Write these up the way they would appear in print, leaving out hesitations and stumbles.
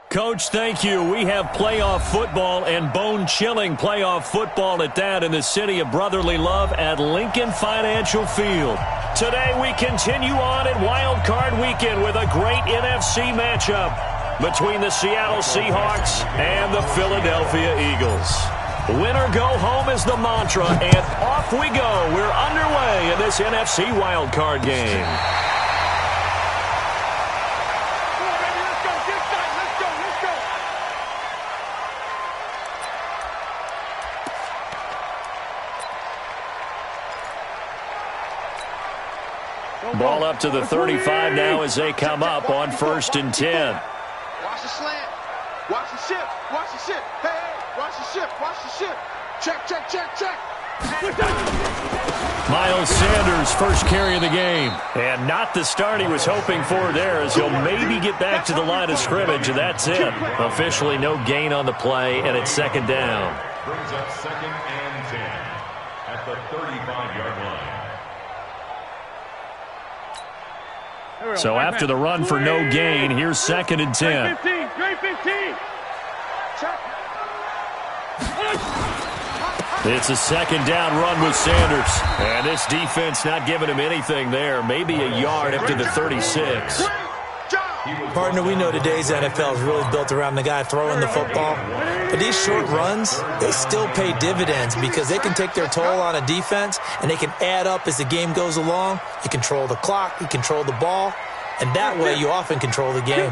Coach, thank you. We have playoff football and bone-chilling playoff football at that in the city of brotherly love at Lincoln Financial Field. Today we continue on at Wild Card Weekend with a great NFC matchup between the Seattle Seahawks and the Philadelphia Eagles. Win or go home is the mantra, and off we go. We're underway in this NFC Wild Card game. Ball up to the 35 now as they come up on 1st and 10. Watch the slant. Watch the shift. Watch the shift. Hey, watch the shift. Watch the shift. Check, check, check, check. Miles Sanders, first carry of the game. And not the start he was hoping for there, as he'll maybe get back to the line of scrimmage, and that's it. Officially no gain on the play, and it's 2nd down. Brings up 2nd and 10 at the 35-yard line. So after the run for no gain, here's 2nd and 10. It's a 2nd down run with Sanders. And this defense not giving him anything there. Maybe a yard up to the 36. Partner, we know today's NFL is really built around the guy throwing the football. But these short runs, they still pay dividends because they can take their toll on a defense and they can add up as the game goes along. You control the clock, you control the ball, and that way you often control the game.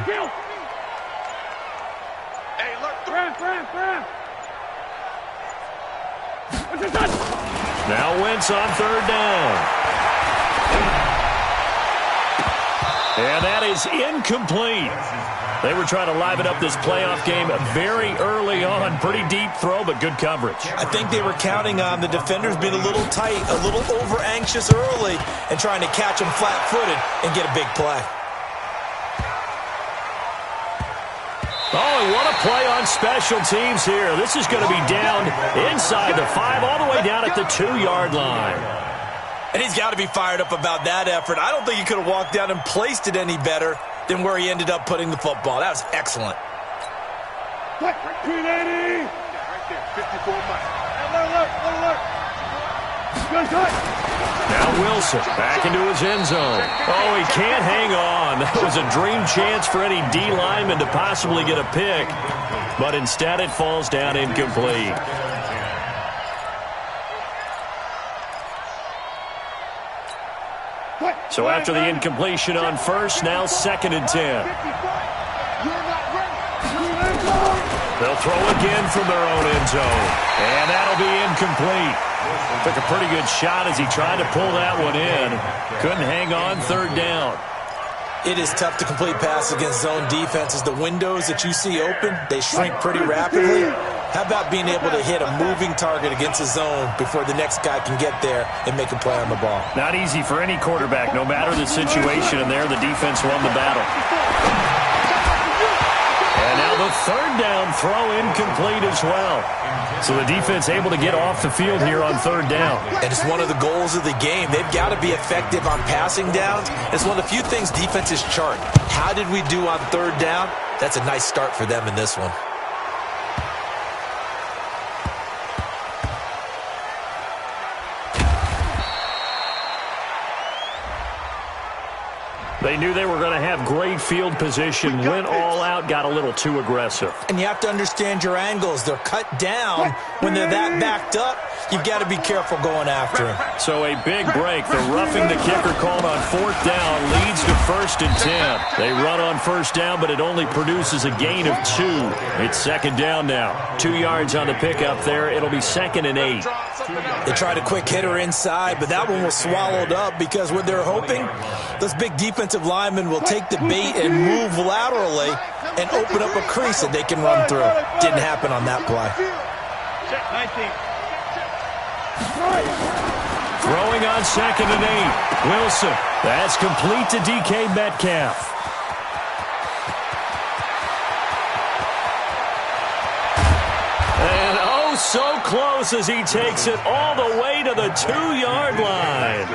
Now Wentz on 3rd down. And that is incomplete. They were trying to liven up this playoff game very early on. Pretty deep throw, but good coverage. I think they were counting on the defenders being a little tight, a little over-anxious early, and trying to catch them flat-footed and get a big play. Oh, and what a play on special teams here. This is going to be down inside the 5, all the way down at the 2-yard line. And he's got to be fired up about that effort. I don't think he could have walked down and placed it any better than where he ended up putting the football. That was excellent. Right there, 54 miles. Alert. Now Wilson back into his end zone. Oh, he can't hang on. That was a dream chance for any D lineman to possibly get a pick. But instead it falls down incomplete. So after the incompletion on 1st, now 2nd and 10. They'll throw again from their own end zone. And that'll be incomplete. Took a pretty good shot as he tried to pull that one in. Couldn't hang on 3rd down. It is tough to complete passes against zone defenses. The windows that you see open, they shrink pretty rapidly. How about being able to hit a moving target against a zone before the next guy can get there and make a play on the ball? Not easy for any quarterback, no matter the situation, and there the defense won the battle. And now the 3rd down throw incomplete as well. So the defense able to get off the field here on 3rd down. And it's one of the goals of the game. They've got to be effective on passing downs. It's one of the few things defenses chart. How did we do on 3rd down? That's a nice start for them in this one. They knew they were going to have great field position, went all out, got a little too aggressive. And you have to understand your angles. They're cut down when they're that backed up. You've got to be careful going after him. So a big break. The roughing the kicker called on 4th down leads to 1st and 10. They run on 1st down, but it only produces a gain of 2. It's 2nd down now. 2 yards on the pickup there. It'll be 2nd and 8. They tried a quick hitter inside, but that one was swallowed up because what they're hoping, those big defensive linemen will take the bait and move laterally and open up a crease that they can run through. Didn't happen on that play. Throwing on 2nd and 8. Wilson. That's complete to DK Metcalf. And oh, so close as he takes it all the way to the 2-yard line.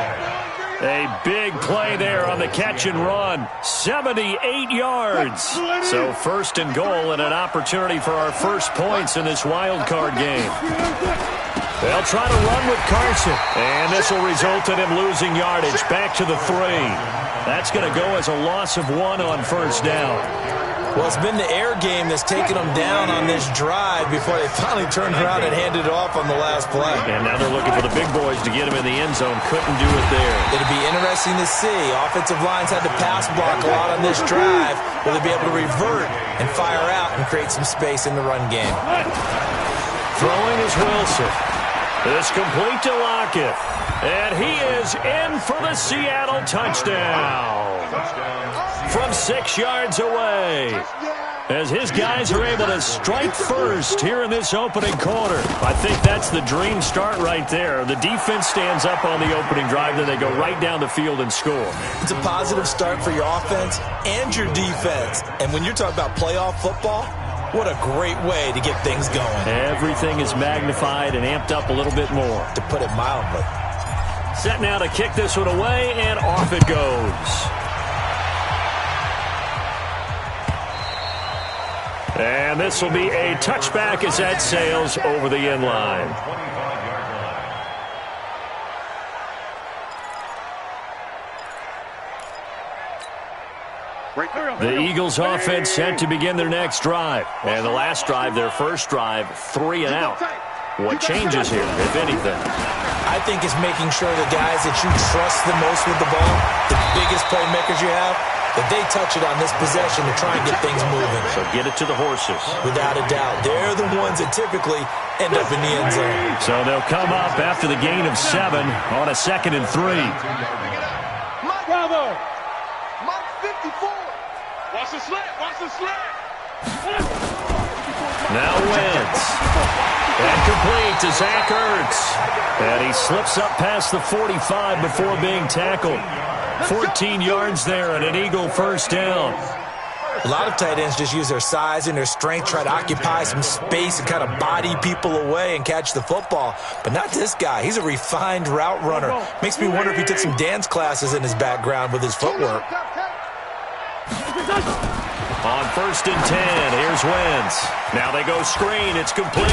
A big play there on the catch and run. 78 yards. So first and goal and an opportunity for our first points in this wild card game. They'll try to run with Carson. And this will result in him losing yardage. Back to the 3. That's going to go as a loss of 1 on first down. Well, it's been the air game that's taken them down on this drive before they finally turned around and handed it off on the last play. And now they're looking for the big boys to get him in the end zone. Couldn't do it there. It'll be interesting to see. Offensive lines had to pass block a lot on this drive. Will they be able to revert and fire out and create some space in the run game? Throwing is Wilson. It's complete to Lockett. And he is in for the Seattle touchdown. From 6 yards away. As his guys are able to strike first here in this opening quarter. I think that's the dream start right there. The defense stands up on the opening drive, then they go right down the field and score. It's a positive start for your offense and your defense. And when you're talking about playoff football, what a great way to get things going. Everything is magnified and amped up a little bit more. To put it mildly. Set now to kick this one away, and off it goes. And this will be a touchback as that sails over the end line. The Eagles offense set to begin their next drive. And the last drive, their first drive, 3 and out. What changes here, if anything? I think it's making sure the guys that you trust the most with the ball, the biggest playmakers you have, that they touch it on this possession to try and get things moving. So get it to the horses. Without a doubt. They're the ones that typically end up in the end zone. So they'll come up after the gain of 7 on a 2nd and 3. Bravo! Mark 54. Watch the slant. Watch the slant. Now Wentz. And complete to Zach Ertz. And he slips up past the 45 before being tackled. 14 yards there and an Eagle first down. A lot of tight ends just use their size and their strength, try to occupy some space and kind of body people away and catch the football. But not this guy. He's a refined route runner. Makes me wonder if he took some dance classes in his background with his footwork. On 1st and 10, here's Wentz. Now they go screen. It's complete.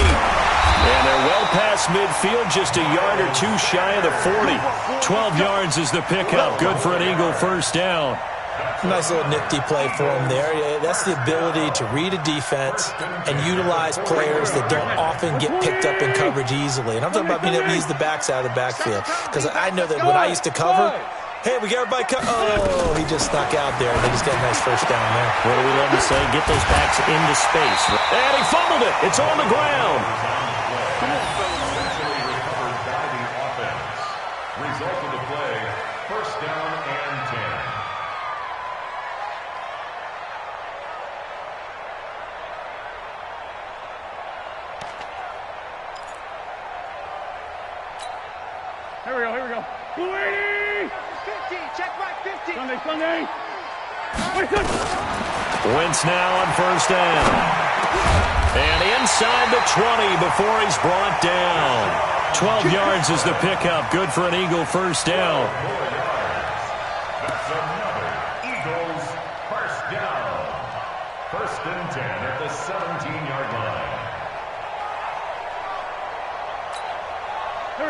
And they're well past midfield, just a yard or 2 shy of the 40. 12 yards is the pickup. Good for an Eagle first down. Nice little nifty play for him there. That's the ability to read a defense and utilize players that don't often get picked up in coverage easily. And I'm talking about being able to use the backs out of the backfield. Because I know that when I used to cover, hey, we got everybody oh, he just snuck out there. They just got a nice first down there. What do we love to say? Get those backs into space. And he fumbled it. It's on the ground. Eventually recovered by the offense. Result of the play, first down and 10. Here we go. 280! 50, check right 50. Sunday. Wentz now on first down. And inside the 20 before he's brought down. 12 yards is the pickup. Good for an Eagle first down. That's another Eagles first down. 1st and 10 at the 17-yard line.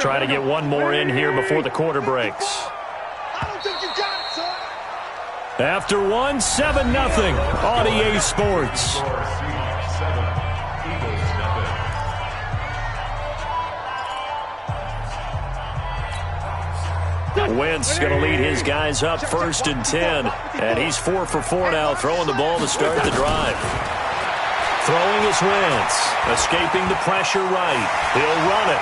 Try to get one more in here before the quarter breaks. I don't think you got it, son. After 1, 7-0 on EA Sports. Score Seahawks 7, Eagles nothing. Wentz going to lead his guys up 1st and 10. And he's 4 for 4 now, throwing the ball to start the drive. Throwing is Wentz. Escaping the pressure right. He'll run it.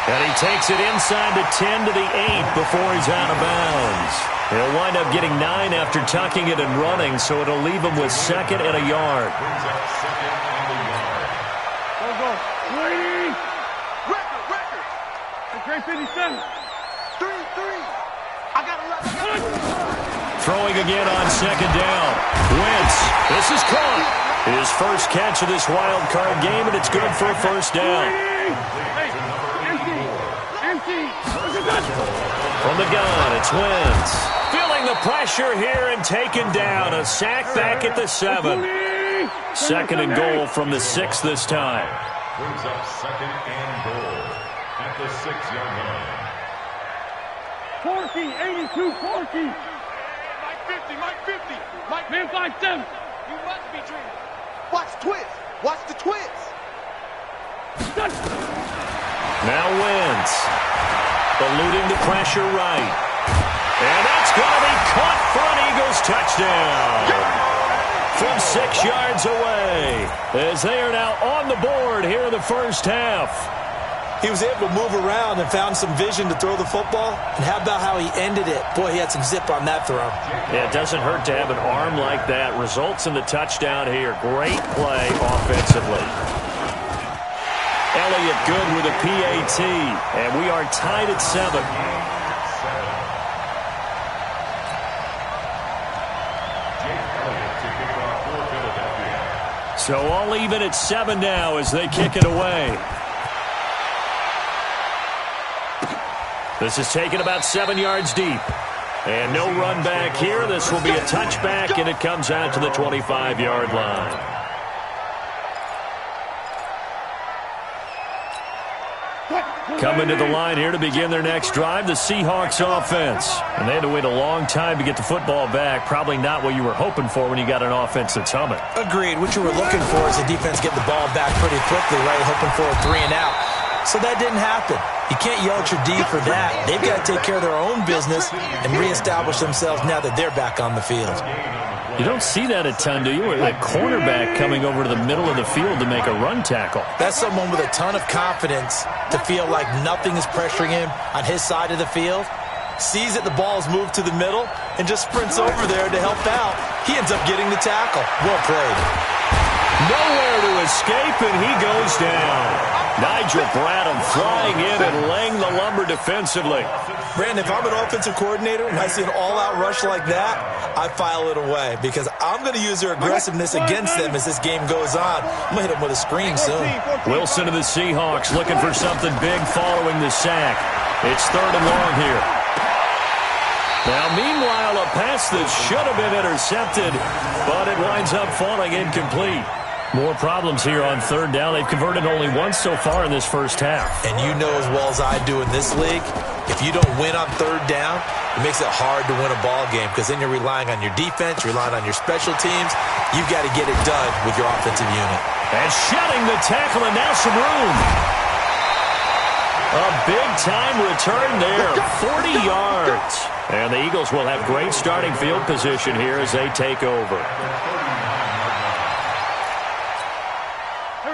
And he takes it inside the 10 to the 8 before he's out of bounds. He'll wind up getting 9 after tucking it and running, so it'll leave him with 2nd and a yard. Brings up 2nd and a yard. Go. 280! Record. The great 57. 3. I got 11. Throwing again on 2nd down. Wentz, this is caught. His first catch of this wild card game, and it's good for a first down. Empty. From From the gun, it's Wentz. Feeling the pressure here and taken down. A sack back at the 7. Second and goal from the 6 this time. Brings up second and goal at the 6-yard line. 40, 82, 40. Mike 50, Mike 50. Mike, Man 5-7. you must be dreaming. Watch the twist. Watch the twist. Now Wentz. Eluding the pressure right. And that's going to be caught for an Eagles touchdown. From 6 yards away, as they are now on the board here in the first half. He was able to move around and found some vision to throw the football. And how about how he ended it? Boy, he had some zip on that throw. Yeah, it doesn't hurt to have an arm like that. Results in the touchdown here. Great play offensively. Elliott good with a PAT, and we are tied at 7. So all even at 7 now as they kick it away. This is taken about 7 yards deep. And no run back here. This will be a touchback, and it comes out to the 25-yard line. Coming to the line here to begin their next drive, the Seahawks offense. And they had to wait a long time to get the football back. Probably not what you were hoping for when you got an offense that's humming. Agreed. What you were looking for is the defense get the ball back pretty quickly, right? Hoping for a 3 and out. So that didn't happen. You can't yell at your D for that. They've got to take care of their own business and reestablish themselves now that they're back on the field. You don't see that a ton, do you? A cornerback coming over to the middle of the field to make a run tackle. That's someone with a ton of confidence to feel like nothing is pressuring him on his side of the field. Sees that the ball's moved to the middle and just sprints over there to help out. He ends up getting the tackle. Well played. Nowhere to escape, and he goes down. Nigel Bradham flying in and laying the lumber defensively. Brandon, if I'm an offensive coordinator and I see an all-out rush like that, I file it away because I'm going to use their aggressiveness against them as this game goes on. I'm going to hit them with a screen soon. Wilson of the Seahawks looking for something big following the sack. It's 3rd and long here. Now, meanwhile, a pass that should have been intercepted, but it winds up falling incomplete. More problems here on 3rd down. They've converted only once so far in this first half. And you know as well as I do in this league, if you don't win on 3rd down, it makes it hard to win a ball game because then you're relying on your defense, you're relying on your special teams. You've got to get it done with your offensive unit. And shedding the tackle, and now some room. A big-time return there, 40 yards. And the Eagles will have great starting field position here as they take over.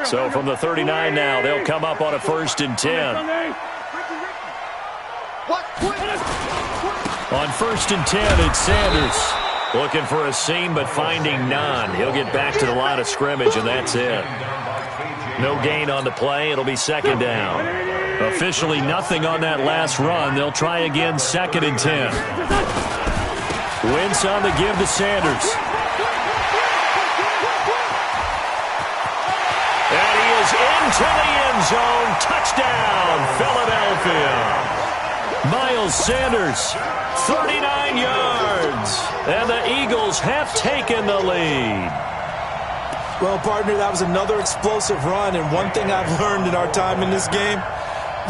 So from the 39 now, they'll come up on a 1st and 10. On 1st and 10, it's Sanders. Looking for a seam, but finding none. He'll get back to the line of scrimmage, and that's it. No gain on the play. It'll be 2nd down. Officially nothing on that last run. They'll try again, 2nd and 10. Wentz on the give to Sanders. And he is into the end zone. Touchdown, Philadelphia. Miles Sanders, 39 yards. And the Eagles have taken the lead. Well, partner, that was another explosive run. And one thing I've learned in our time in this game,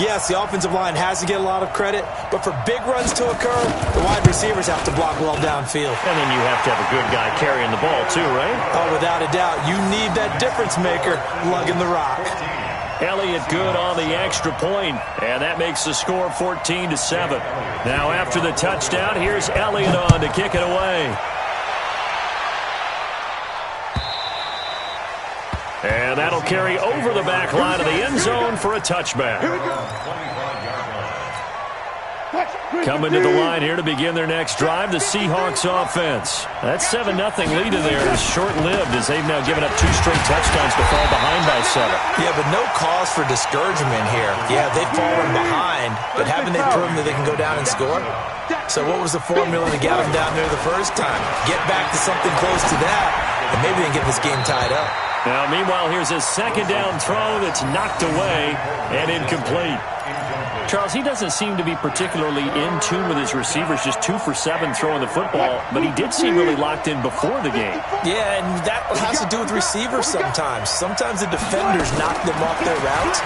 yes, the offensive line has to get a lot of credit, but for big runs to occur, the wide receivers have to block well downfield. And then you have to have a good guy carrying the ball too, right? Oh, without a doubt. You need that difference maker lugging the rock. Elliott good on the extra point, and that makes the score 14-7. Now after the touchdown, here's Elliott on to kick it away. And that'll carry over the back line of the end zone for a touchback. Coming to the line here to begin their next drive, the Seahawks offense. That 7-0 lead in there is short-lived as they've now given up 2 straight touchdowns to fall behind by 7. Yeah, but no cause for discouragement here. Yeah, they've fallen behind, but haven't they proven that they can go down and score? So what was the formula to get them down there the first time? Get back to something close to that, and maybe they can get this game tied up. Now, meanwhile, here's a 2nd down throw that's knocked away and incomplete. Charles, he doesn't seem to be particularly in tune with his receivers, just 2 for 7 throwing the football, but he did seem really locked in before the game. Yeah, and that has to do with receivers sometimes. Sometimes the defenders knock them off their routes,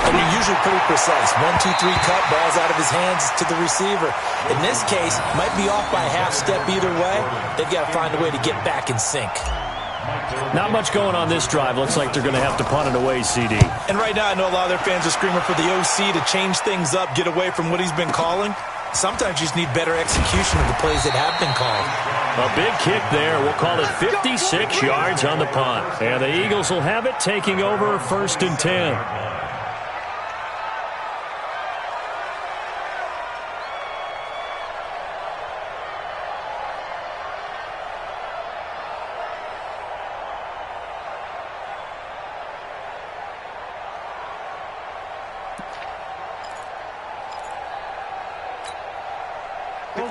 and they're usually pretty precise. 1, 2, 3 cut, balls out of his hands to the receiver. In this case, might be off by a half step either way. They've got to find a way to get back in sync. Not much going on this drive. Looks like they're going to have to punt it away, CD. And right now, I know a lot of their fans are screaming for the OC to change things up, get away from what he's been calling. Sometimes you just need better execution of the plays that have been called. A big kick there. We'll call it 56 yards on the punt. And the Eagles will have it, taking over 1st and 10.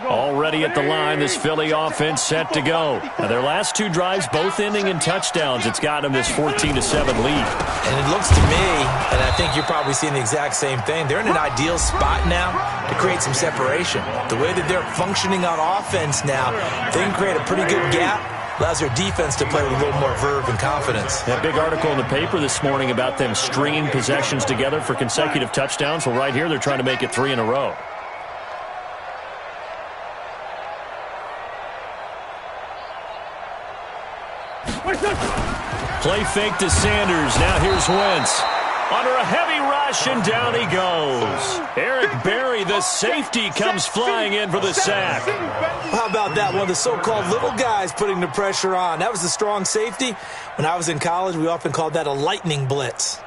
Already at the line, this Philly offense set to go. Now their last 2 drives, both ending in touchdowns. It's got them this 14-7 lead. And it looks to me, and I think you're probably seeing the exact same thing, they're in an ideal spot now to create some separation. The way that they're functioning on offense now, they can create a pretty good gap. Allows their defense to play with a little more verve and confidence. That big article in the paper this morning about them stringing possessions together for consecutive touchdowns. Well, right here, they're trying to make it 3 in a row. Play fake to Sanders. Now here's Wentz. Under a heavy rush, and down he goes. Eric Berry, the safety, comes flying in for the sack. How about that? One of the so-called little guys putting the pressure on. That was the strong safety. When I was in college, we often called that a lightning blitz.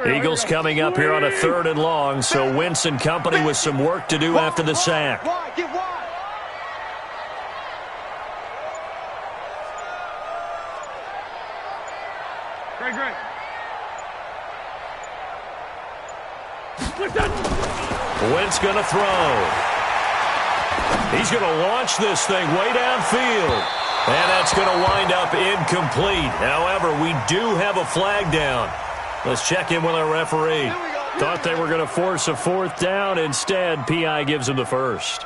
Eagles coming up here on a 3rd and long, so Wentz and company with some work to do after the sack. Get wide. Great. Wentz going to throw. He's going to launch this thing way downfield. And that's going to wind up incomplete. However, we do have a flag down. Let's check in with our referee. Thought they were going to force a 4th down. Instead, PI gives them the first.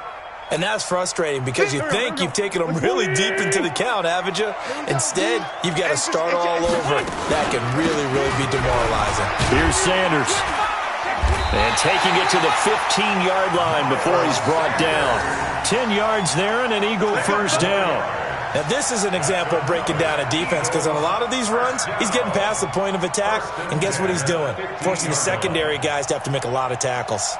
And that's frustrating because you think you've taken them really deep into the count, haven't you? Instead, you've got to start all over. That can really, really be demoralizing. Here's Sanders. And taking it to the 15-yard line before he's brought down. 10 yards there and an Eagle first down. Now, this is an example of breaking down a defense because on a lot of these runs, he's getting past the point of attack, and guess what he's doing? Forcing the secondary guys to have to make a lot of tackles.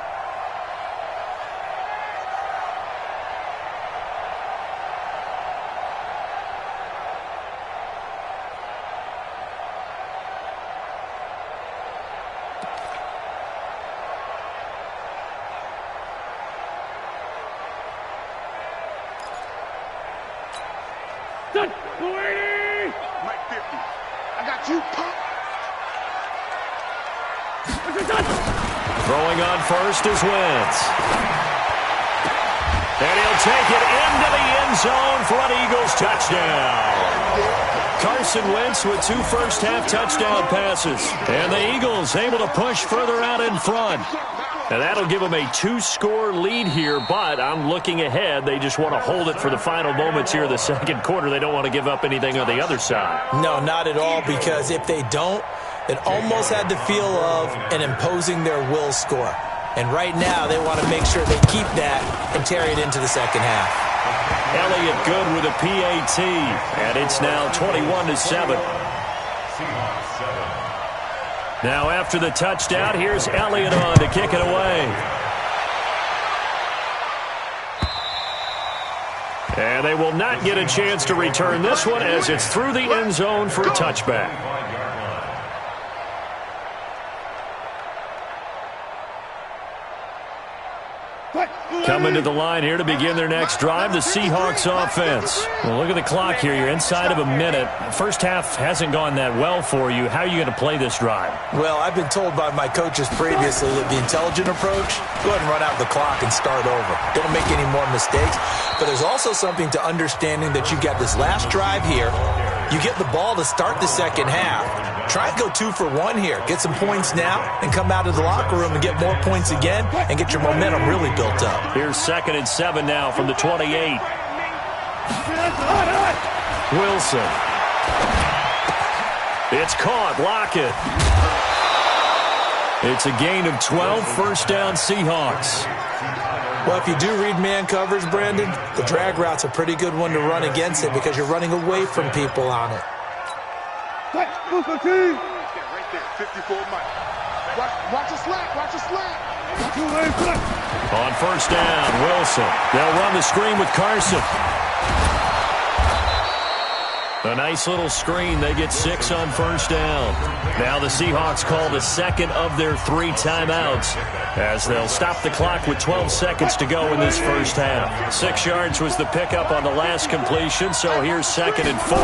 Mike 50. I got you, punk. Throwing on first is Wentz. And he'll take it into the end zone for an Eagles touchdown. Carson Wentz with 2 first-half touchdown passes. And the Eagles able to push further out in front. And that'll give them a 2-score lead here, but I'm looking ahead. They just want to hold it for the final moments here of the 2nd quarter. They don't want to give up anything on the other side. No, not at all, because if they don't, it almost had the feel of an imposing their will score. And right now, they want to make sure they keep that and carry it into the 2nd half. Elliott good with a PAT, and it's now 21-7. Now after the touchdown, here's Elliott on to kick it away. And they will not get a chance to return this one as it's through the end zone for a touchback. Coming to the line here to begin their next drive, the Seahawks offense. Well, look at the clock here. You're inside of a minute. First half hasn't gone that well for you. How are you going to play this drive? Well, I've been told by my coaches previously that the intelligent approach, go ahead and run out the clock and start over. Don't make any more mistakes. But there's also something to understanding that you got this last drive here. You get the ball to start the second half. Try and go 2 for 1 here. Get some points now and come out of the locker room and get more points again and get your momentum really built up. Here's 2nd and 7 now from the 28. Wilson. It's caught. Lockett. It's a gain of 12. First down, Seahawks. Well, if you do read man coverage, Brandon, the drag route's a pretty good one to run against it because you're running away from people on it. Right there, 54 Mike. Watch the slant, watch the slant. On first down, Wilson. They'll run the screen with Carson. A nice little screen. They get 6 on first down. Now the Seahawks call the second of their 3 timeouts as they'll stop the clock with 12 seconds to go in this first half. 6 yards was the pickup on the last completion, so here's 2nd and 4.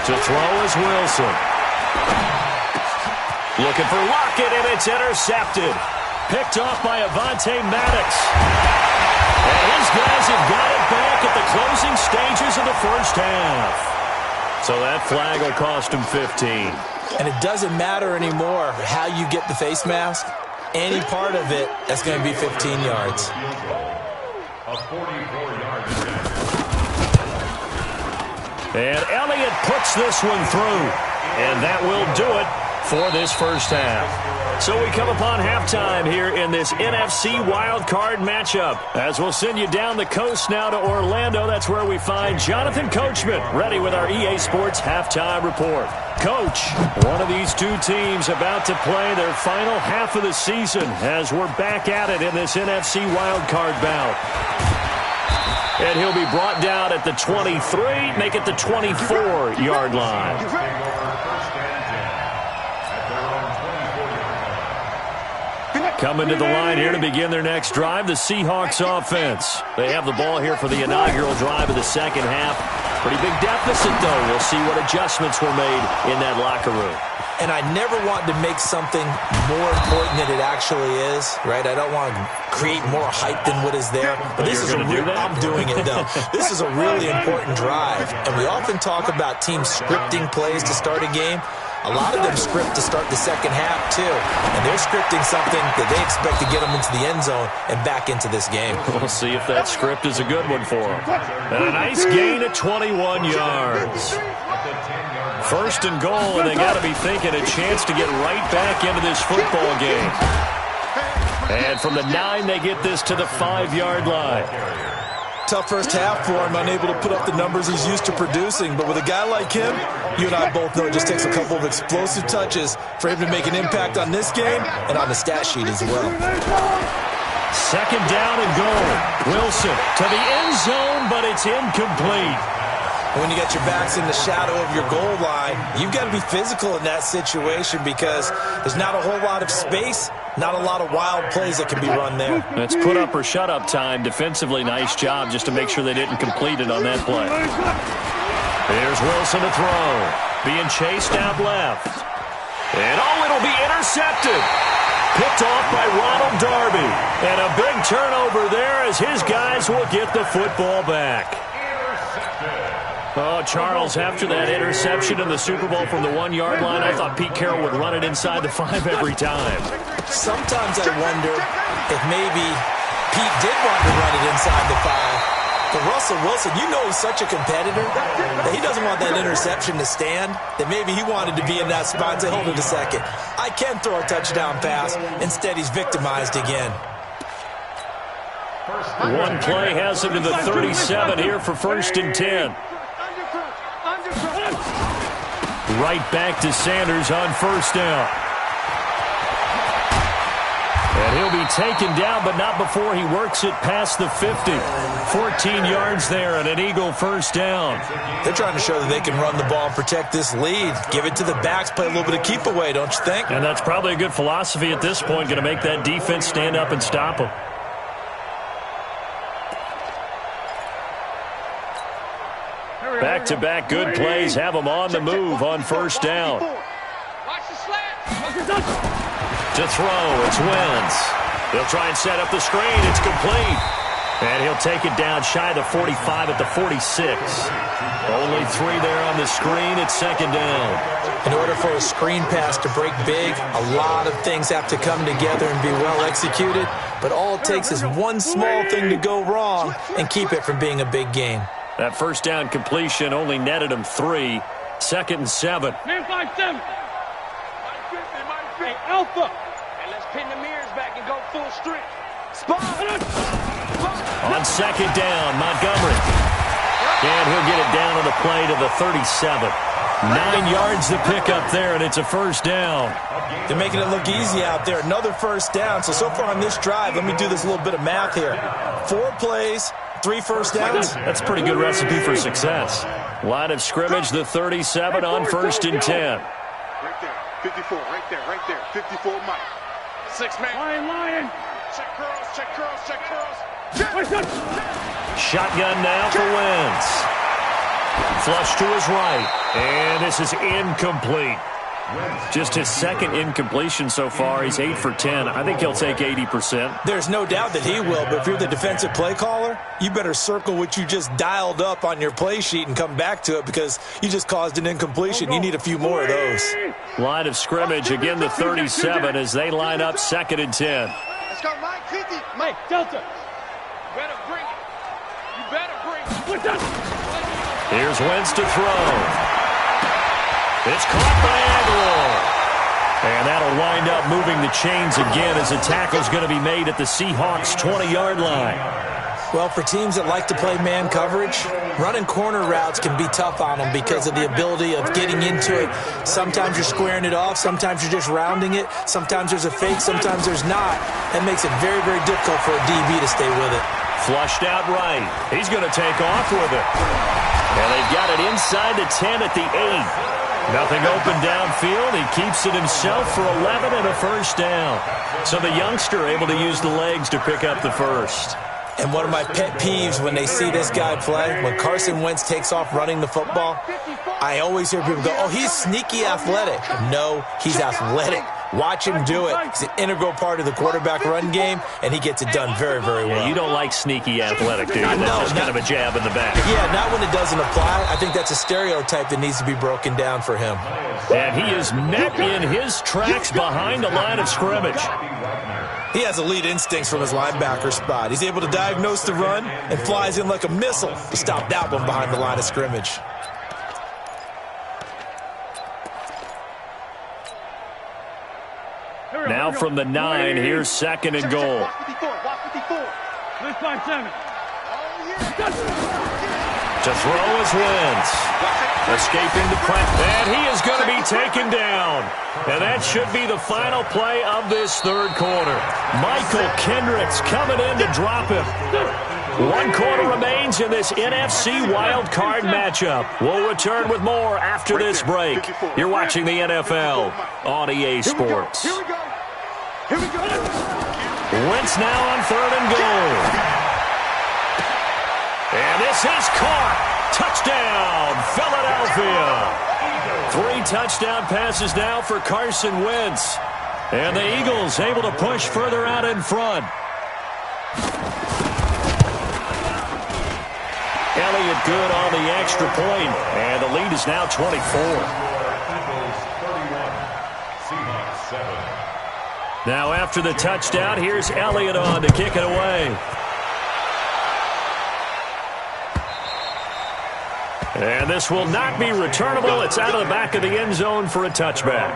To throw is Wilson. Looking for Lockett, and it's intercepted. Picked off by Avonte Maddox. And his guys have got it back at the closing stages of the first half. So that flag will cost him 15. And it doesn't matter anymore how you get the face mask. Any part of it, that's going to be 15 yards. A 44-yard And Elliott puts this one through. And that will do it for this first half. So we come upon halftime here in this NFC wildcard matchup. As we'll send you down the coast now to Orlando, that's where we find Jonathan Coachman, ready with our EA Sports halftime report. Coach, one of these two teams about to play their final half of the season as we're back at it in this NFC wildcard bout. And he'll be brought down at the 23, make it the 24-yard line. Coming to the line here to begin their next drive, the Seahawks offense. They have the ball here for the inaugural drive of the second half. Pretty big deficit, though. We'll see what adjustments were made in that locker room. And I never want to make something more important than it actually is, right? I don't want to create more hype than what is there. But this is I'm doing it, though. This is a really important drive. And we often talk about teams scripting plays to start a game. A lot of them script to start the second half, too. And they're scripting something that they expect to get them into the end zone and back into this game. We'll see if that script is a good one for them. And a nice gain at 21 yards. First and goal, and they got to be thinking a chance to get right back into this football game. And from the 9, they get this to the 5-yard line. Tough first half for him, unable to put up the numbers he's used to producing. But with a guy like him, you and I both know it just takes a couple of explosive touches for him to make an impact on this game and on the stat sheet as well. Second down and goal. Wilson to the end zone, but it's incomplete. When you got your backs in the shadow of your goal line, you've got to be physical in that situation because there's not a whole lot of space, not a lot of wild plays that can be run there. It's put up or shut up time. Defensively, nice job just to make sure they didn't complete it on that play. Here's Wilson to throw. Being chased out left. And it'll be intercepted. Picked off by Ronald Darby. And a big turnover there as his guys will get the football back. Oh, Charles, after that interception in the Super Bowl from the 1-yard line, I thought Pete Carroll would run it inside the 5 every time. Sometimes I wonder if maybe Pete did want to run it inside the 5. But Russell Wilson, you know he's such a competitor that he doesn't want that interception to stand, that maybe he wanted to be in that spot and say, hold it a second. I can throw a touchdown pass. Instead, he's victimized again. One play has him to the 37 here for 1st and 10. Right back to Sanders on first down. And he'll be taken down, but not before he works it past the 50. 14 yards there and an Eagle first down. They're trying to show that they can run the ball and protect this lead. Give it to the backs, play a little bit of keep away, don't you think? And that's probably a good philosophy at this point, going to make that defense stand up and stop them. Back-to-back good plays have them on the move on first down. To throw, it's Wentz. He'll try and set up the screen. It's complete. And he'll take it down shy of the 45 at the 46. Only 3 there on the screen. It's second down. In order for a screen pass to break big, a lot of things have to come together and be well executed. But all it takes is one small thing to go wrong and keep it from being a big game. That first down completion only netted him 3. Second and 7. Man 5-7. Hey, Alpha. And let's pin the mirrors back and go full strength. Spot. On second down, Montgomery. And he'll get it down on the play to the 37. 9 yards to pick up there, and it's a first down. They're making it look easy out there. Another first down. So far on this drive, let me do this little bit of math here. 4 plays, 3 first downs. That's a pretty good recipe for success. Line of scrimmage, the 37 on first and 10. Right there. 54, right there. 54, Mike. 6-man. Lion. Check curls. Shotgun now for Wentz. Flush to his right. And this is incomplete. Just his second incompletion so far. He's 8 for 10. I think he'll take 80%. There's no doubt that he will, but if you're the defensive play caller, you better circle what you just dialed up on your play sheet and come back to it because you just caused an incompletion. You need a few more of those. Line of scrimmage, again the 37 as they line up second and 10. Let's go, Mike. 50. Mike, Delta. Better bring it. You better bring it. Here's Wentz to throw. It's caught by Aguilar. And that'll wind up moving the chains again as the tackle's going to be made at the Seahawks' 20-yard line. Well, for teams that like to play man coverage, running corner routes can be tough on them because of the ability of getting into it. Sometimes you're squaring it off. Sometimes you're just rounding it. Sometimes there's a fake. Sometimes there's not. That makes it very, very difficult for a DB to stay with it. Flushed out right. He's going to take off with it. And they've got it inside the 10 at the 8. Nothing open downfield. He keeps it himself for 11 and a first down. So the youngster able to use the legs to pick up the first. And one of my pet peeves when they see this guy play, when Carson Wentz takes off running the football, I always hear people go, oh, he's sneaky athletic. No, he's athletic. Watch him do it. He's an integral part of the quarterback run game, and he gets it done very, very well. Yeah, you don't like sneaky athletic, do you? That's just kind of a jab in the back. Yeah, not when it doesn't apply. I think that's a stereotype that needs to be broken down for him. And he is met in his tracks behind the line of scrimmage. He has elite instincts from his linebacker spot. He's able to diagnose the run and flies in like a missile to stop that one behind the line of scrimmage. Now from the 9, here's second and goal. Watch 54. Man 5-7. To throw is Wentz. Escaping the press. And he is going to be taken down. And that should be the final play of this third quarter. Michael Kendricks coming in to drop him. 1 quarter remains in this NFC wild card matchup. We'll return with more after this break. You're watching the NFL on EA Sports. Here we go. Wentz now on third and goal. And this is caught. Touchdown, Philadelphia. 3 touchdown passes now for Carson Wentz. And the Eagles able to push further out in front. Elliott good on the extra point. And the lead is now 24. Now after the touchdown, here's Elliott on to kick it away. And this will not be returnable. It's out of the back of the end zone for a touchback.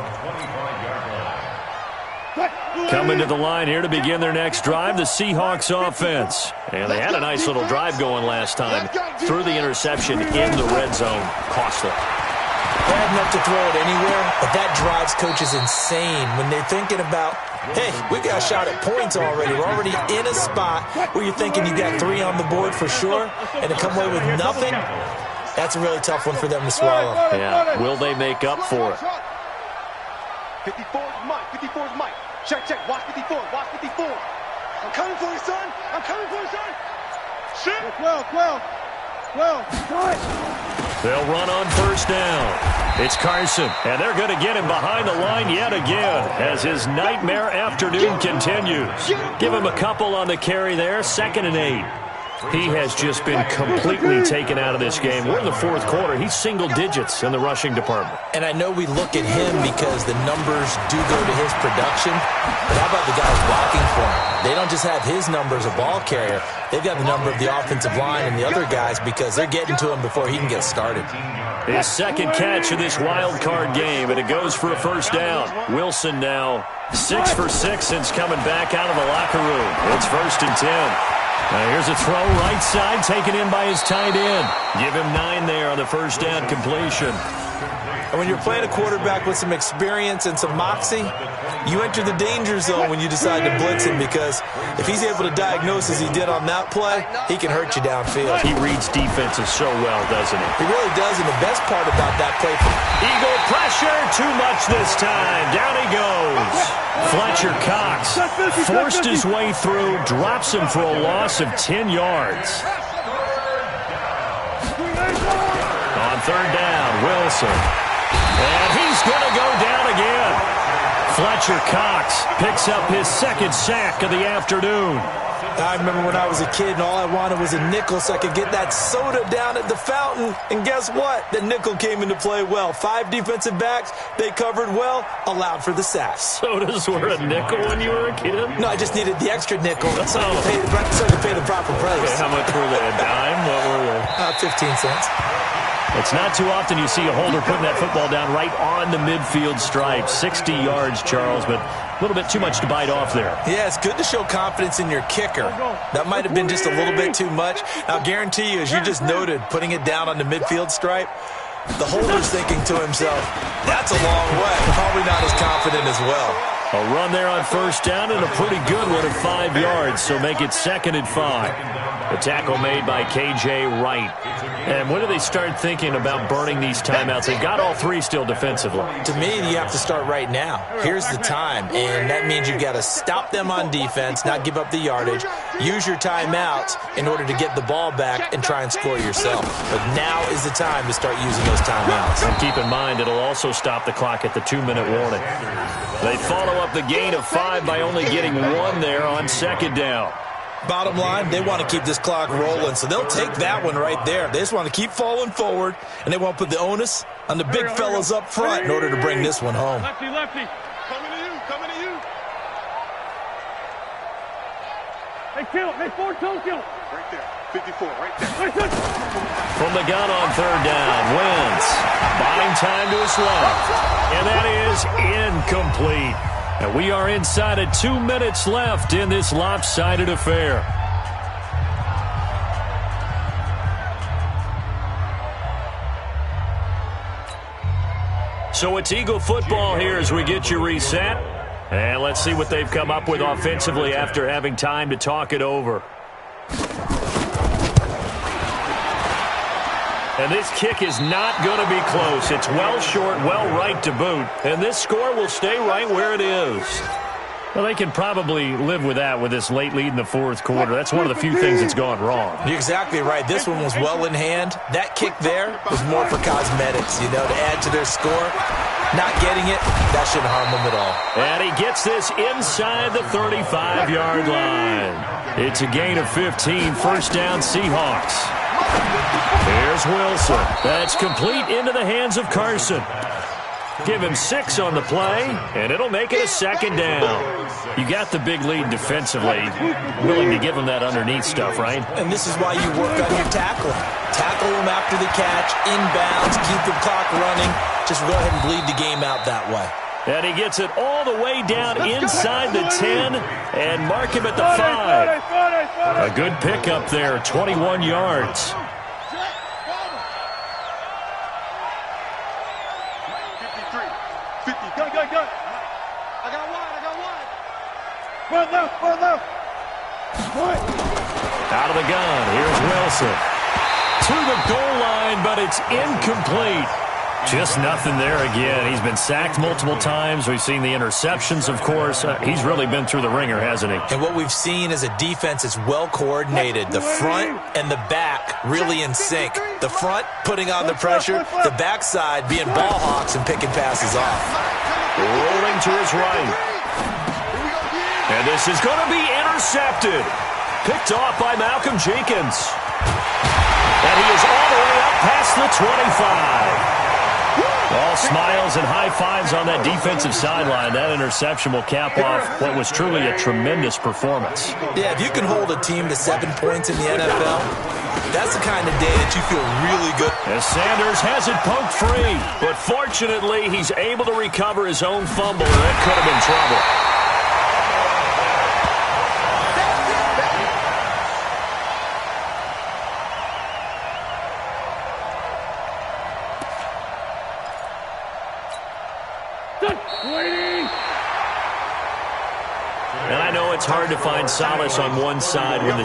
Coming to the line here to begin their next drive, the Seahawks offense. And they had a nice little drive going last time. Threw the interception in the red zone. Cost them. Bad enough to throw it anywhere, but that drives coaches insane when they're thinking about, hey, we got a shot at points already. We're already in a spot where you're thinking you got 3 on the board for sure, and to come away with nothing, that's a really tough one for them to swallow. Yeah, will they make up for it? 54 is Mike. 54 is Mike. Check. Watch 54. I'm coming for you, son. Shit. 12. They'll run on first down. It's Carson, and they're going to get him behind the line yet again as his nightmare afternoon continues. Give him a couple on the carry there, 2nd and 8. He has just been completely taken out of this game. We're in the fourth quarter. He's single digits in the rushing department. And I know we look at him because the numbers do go to his production, but how about the guys blocking for him? They don't just have his number as a ball carrier. They've got the number of the offensive line and the other guys because they're getting to him before he can get started. His second catch of this wild card game, and it goes for a first down. Wilson now 6 for 6 since coming back out of the locker room. It's 1st and 10. Here's a throw right side taken in by his tight end. Give him 9 there on the first down completion. And when you're playing a quarterback with some experience and some moxie, you enter the danger zone when you decide to blitz him because if he's able to diagnose as he did on that play, he can hurt you downfield. He reads defenses so well, doesn't he? He really does, and the best part about that play... Eagle pressure, too much this time. Down he goes. Fletcher Cox forced his way through, drops him for a loss of 10 yards. On third down, Wilson. And he's going to go down again. Fletcher Cox picks up his 2nd sack of the afternoon. I remember when I was a kid and all I wanted was a nickel so I could get that soda down at the fountain. And guess what? The nickel came into play well. 5 defensive backs, they covered well, allowed for the sacks. Sodas were a nickel when you were a kid? No, I just needed the extra nickel so I could pay the proper price. Okay, how much were they? A dime? What were they? 15 cents. It's not too often you see a holder putting that football down right on the midfield stripe. 60 yards, Charles, but a little bit too much to bite off there. Yeah, it's good to show confidence in your kicker. That might have been just a little bit too much. I'll guarantee you, as you just noted, putting it down on the midfield stripe, the holder's thinking to himself, that's a long way. Probably not as confident as well. A run there on first down and a pretty good one of 5 yards, so make it 2nd and 5. The tackle made by K.J. Wright. And when do they start thinking about burning these timeouts? They've got all 3 still defensively. To me, you have to start right now. Here's the time, and that means you've got to stop them on defense, not give up the yardage, use your timeouts in order to get the ball back and try and score yourself. But now is the time to start using those timeouts. And keep in mind, it'll also stop the clock at the 2-minute warning. They follow up the gain of 5 by only getting 1 there on 2nd down. Bottom line, they want to keep this clock rolling, so they'll take that one right there. They just want to keep falling forward, and they want to put the onus on the big fellas up front in order to bring this one home. Lefty, lefty. Coming to you, coming to you. Hey, kill. Hey, 4-2, kill. Right there, 54, right there. From the gun on third down, Wentz buying time to his left, and that is incomplete. And we are inside of 2 minutes left in this lopsided affair. So it's Eagle football here as we get you reset. And let's see what they've come up with offensively after having time to talk it over. And this kick is not going to be close. It's well short, well right to boot. And this score will stay right where it is. Well, they can probably live with that with this late lead in the fourth quarter. That's one of the few things that's gone wrong. You're exactly right. This one was well in hand. That kick there was more for cosmetics, to add to their score. Not getting it, that shouldn't harm them at all. And he gets this inside the 35-yard line. It's a gain of 15, first down Seahawks. Here's Wilson. That's complete into the hands of Carson. Give him 6 on the play, and it'll make it a 2nd down. You got the big lead defensively. Willing to give him that underneath stuff, right? And this is why you work on your tackling. Tackle him after the catch, inbounds, keep the clock running. Just go ahead and bleed the game out that way. And he gets it all the way down inside the 10 and mark him at the 5. A good pickup there, 21 yards. 50. Go. I got wide. Front left. Out of the gun, here's Wilson. To the goal line, but it's incomplete. Just nothing there again. He's been sacked multiple times. We've seen the interceptions, of course. He's really been through the ringer, hasn't he? And what we've seen is a defense that's well coordinated. The front and the back really in sync. The front putting on the pressure, the backside being ball hawks and picking passes off. Rolling to his right. And this is going to be intercepted. Picked off by Malcolm Jenkins. And he is all the way up past the 25. All smiles and high fives on that defensive sideline. That interception will cap off what was truly a tremendous performance. Yeah, if you can hold a team to 7 points in the NFL, that's the kind of day that you feel really good. As Sanders has it poked free. But fortunately, he's able to recover his own fumble, and that could have been trouble. And I know it's hard to find solace on one side when the